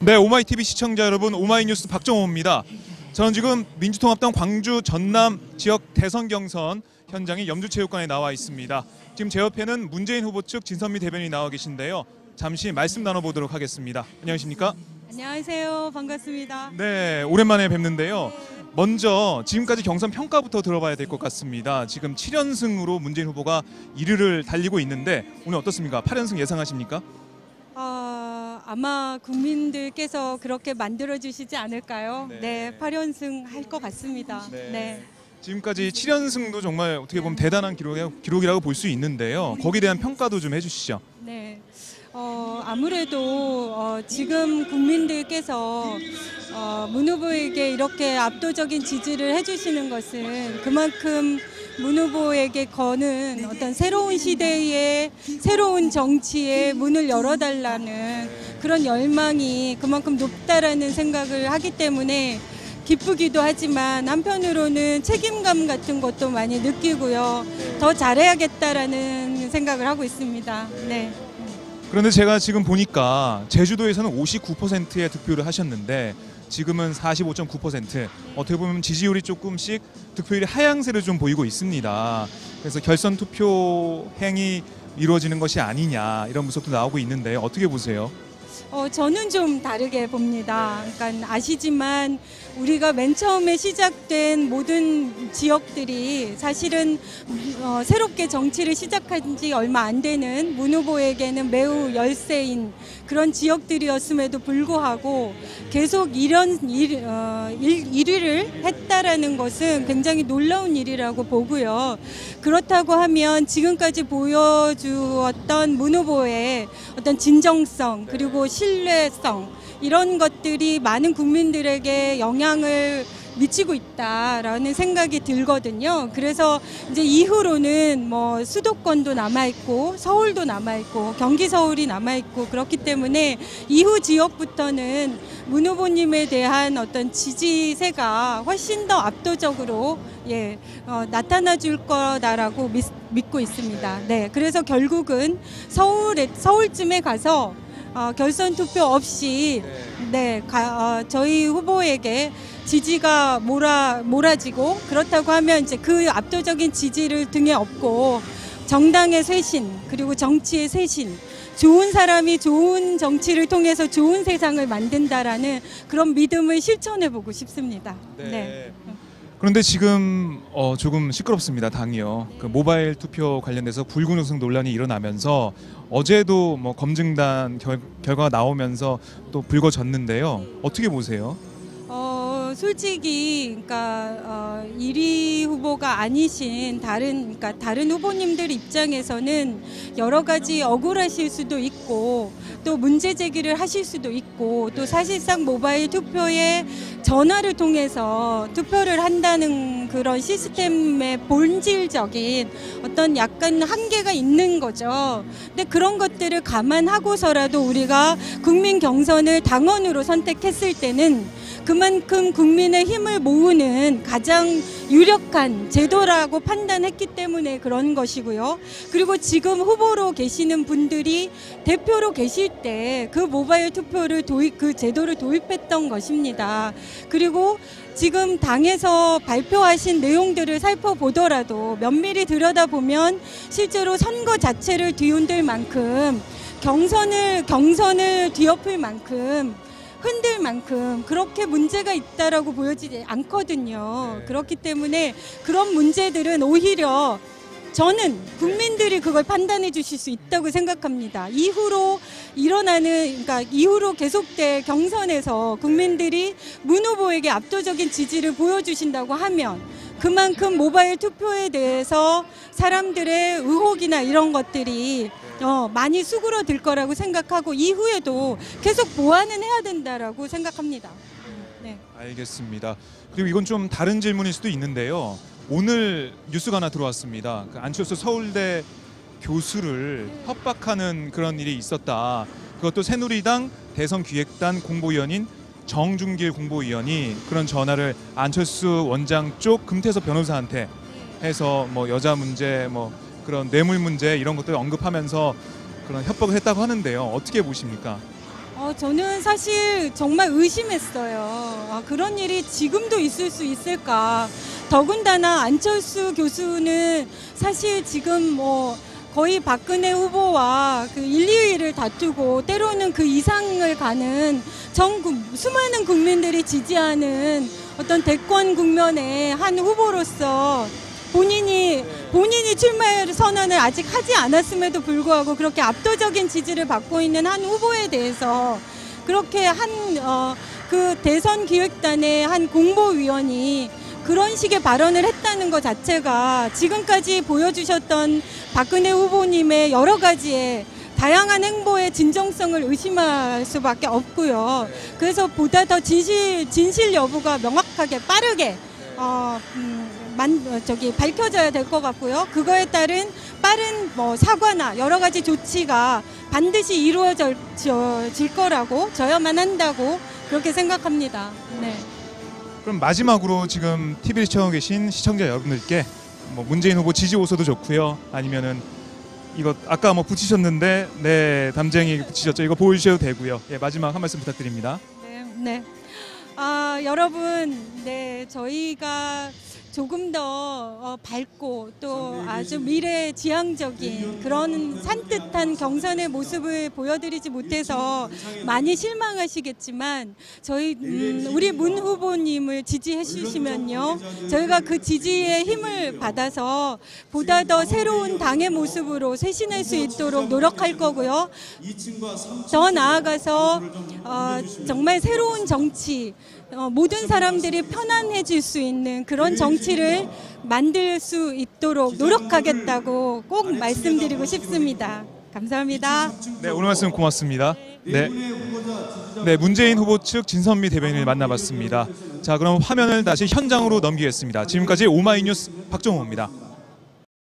네, 오마이TV 시청자 여러분, 오마이뉴스 박정호입니다. 저는 지금 민주통합당 광주 전남 지역 대선 경선 현장인 염주체육관에 나와 있습니다. 지금 제 옆에는 문재인 후보 측 진선미 대변인이 나와 계신데요. 잠시 말씀 나눠보도록 하겠습니다. 안녕하십니까? 안녕하세요. 반갑습니다. 네, 오랜만에 뵙는데요. 먼저 지금까지 경선 평가부터 들어봐야 될 것 같습니다. 지금 7연승으로 문재인 후보가 1위를 달리고 있는데 오늘 어떻습니까? 8연승 예상하십니까? 아마 국민들께서 그렇게 만들어주시지 않을까요? 네. 네, 8연승 할 것 같습니다. 네. 지금까지 7연승도 정말 어떻게 보면 대단한 기록이라고 볼 수 있는데요. 거기에 대한 평가도 좀 해주시죠. 네. 아무래도 지금 국민들께서 문 후보에게 이렇게 압도적인 지지를 해주시는 것은 그만큼 문 후보에게 거는 어떤 새로운 시대의 새로운 정치의 문을 열어달라는 그런 열망이 그만큼 높다라는 생각을 하기 때문에 기쁘기도 하지만 한편으로는 책임감 같은 것도 많이 느끼고요. 더 잘해야겠다라는 생각을 하고 있습니다. 네. 그런데 제가 지금 보니까 제주도에서는 59%의 득표를 하셨는데 지금은 45.9%, 어떻게 보면 지지율이 조금씩 득표율이 하향세를 좀 보이고 있습니다. 그래서 결선 투표 행위 이루어지는 것이 아니냐 이런 분석도 나오고 있는데 어떻게 보세요? 저는 좀 다르게 봅니다. 그러니까 아시지만 우리가 맨 처음에 시작된 모든 지역들이 사실은 새롭게 정치를 시작한 지 얼마 안 되는 문 후보에게는 매우 열세인 그런 지역들이었음에도 불구하고 계속 1위를 했다라는 것은 굉장히 놀라운 일이라고 보고요. 그렇다고 하면 지금까지 보여주었던 문 후보의 어떤 진정성 그리고 신뢰성 이런 것들이 많은 국민들에게 영향을 미치고 있다라는 생각이 들거든요. 그래서 이제 이후로는 뭐 수도권도 남아있고 서울도 남아있고 경기 서울이 남아있고 그렇기 때문에 이후 지역부터는 문 후보님에 대한 어떤 지지세가 훨씬 더 압도적으로 나타나 줄 거다라고 믿고 있습니다. 네, 그래서 결국은 서울쯤에 가서 결선 투표 없이 저희 후보에게 지지가 몰아지고 그렇다고 하면 이제 그 압도적인 지지를 등에 업고 정당의 쇄신 그리고 정치의 쇄신 좋은 사람이 좋은 정치를 통해서 좋은 세상을 만든다라는 그런 믿음을 실천해 보고 싶습니다. 네. 그런데 지금 조금 시끄럽습니다. 당이요. 그 모바일 투표 관련돼서 불구능성 논란이 일어나면서 어제도 뭐 검증단 결과가 나오면서 또 불거졌는데요. 어떻게 보세요? 솔직히 그러니까 1위 후보가 아니신 다른 후보님들 입장에서는 여러 가지 억울하실 수도 있고 또 문제 제기를 하실 수도 있고 또 사실상 모바일 투표에 전화를 통해서 투표를 한다는 그런 시스템의 본질적인 어떤 약간 한계가 있는 거죠. 근데 그런 것들을 감안하고서라도 우리가 국민 경선을 당원으로 선택했을 때는 그만큼 국민의 힘을 모으는 가장 유력한 제도라고 판단했기 때문에 그런 것이고요. 그리고 지금 후보로 계시는 분들이 대표로 계실 때 그 모바일 투표를 그 제도를 도입했던 것입니다. 그리고 지금 당에서 발표하신 내용들을 살펴보더라도 면밀히 들여다보면 실제로 선거 자체를 뒤흔들 만큼 경선을 뒤엎을 만큼 흔들 만큼 그렇게 문제가 있다라고 보여지지 않거든요. 그렇기 때문에 그런 문제들은 오히려 저는 국민들이 그걸 판단해 주실 수 있다고 생각합니다. 이후로 계속될 경선에서 국민들이 문 후보에게 압도적인 지지를 보여주신다고 하면 그만큼 모바일 투표에 대해서 사람들의 의혹이나 이런 것들이 많이 수그러들 거라고 생각하고 이후에도 계속 보완은 해야 된다라고 생각합니다. 네. 알겠습니다. 그리고 이건 좀 다른 질문일 수도 있는데요. 오늘 뉴스가 하나 들어왔습니다. 그 안철수 서울대 교수를 협박하는 그런 일이 있었다. 그것도 새누리당 대선기획단 공보위원인 정준길 공보위원이 그런 전화를 안철수 원장 쪽 금태섭 변호사한테 해서 뭐 여자 문제, 뭐 그런 뇌물 문제 이런 것들 언급하면서 그런 협박을 했다고 하는데요. 어떻게 보십니까? 저는 사실 정말 의심했어요. 그런 일이 지금도 있을 수 있을까. 더군다나 안철수 교수는 사실 지금 뭐 거의 박근혜 후보와 그 1, 2위를 다투고 때로는 그 이상을 가는 수많은 국민들이 지지하는 어떤 대권 국면의 한 후보로서 본인이 출마 선언을 아직 하지 않았음에도 불구하고 그렇게 압도적인 지지를 받고 있는 한 후보에 대해서 그렇게 그 대선 기획단의 한 공보위원이 그런 식의 발언을 했다는 것 자체가 지금까지 보여주셨던 박근혜 후보님의 여러 가지의 다양한 행보의 진정성을 의심할 수밖에 없고요. 그래서 보다 더 진실 여부가 명확하게 빠르게 밝혀져야 될 것 같고요. 그거에 따른 빠른 사과나 여러 가지 조치가 반드시 이루어질 거라고 져야만 한다고 그렇게 생각합니다. 네. 그럼 마지막으로 지금 TV를 시청하고 계신 시청자 여러분들께 뭐 문재인 후보 지지 호소도 좋고요. 아니면은 이거 아까 뭐 붙이셨는데 네 담쟁이 붙이셨죠. 이거 보여주셔도 되고요. 예, 마지막 한 말씀 부탁드립니다. 네. 여러분, 네, 저희가 조금 더 밝고 또 아주 미래지향적인 그런 산뜻한 경선의 모습을 보여드리지 못해서 많이 실망하시겠지만 우리 문 후보님을 지지해 주시면요, 저희가 그 지지의 힘을 받아서 보다 더 새로운 당의 모습으로 쇄신할 수 있도록 노력할 거고요. 더 나아가서 정말 새로운 정치, 모든 사람들이 편안해질 수 있는 그런 정치를 만들 수 있도록 노력하겠다고 꼭 말씀드리고 싶습니다. 감사합니다. 네, 오늘 말씀 고맙습니다. 네, 문재인 후보 측 진선미 대변인을 만나봤습니다. 자, 그럼 화면을 다시 현장으로 넘기겠습니다. 지금까지 오마이뉴스 박정호입니다.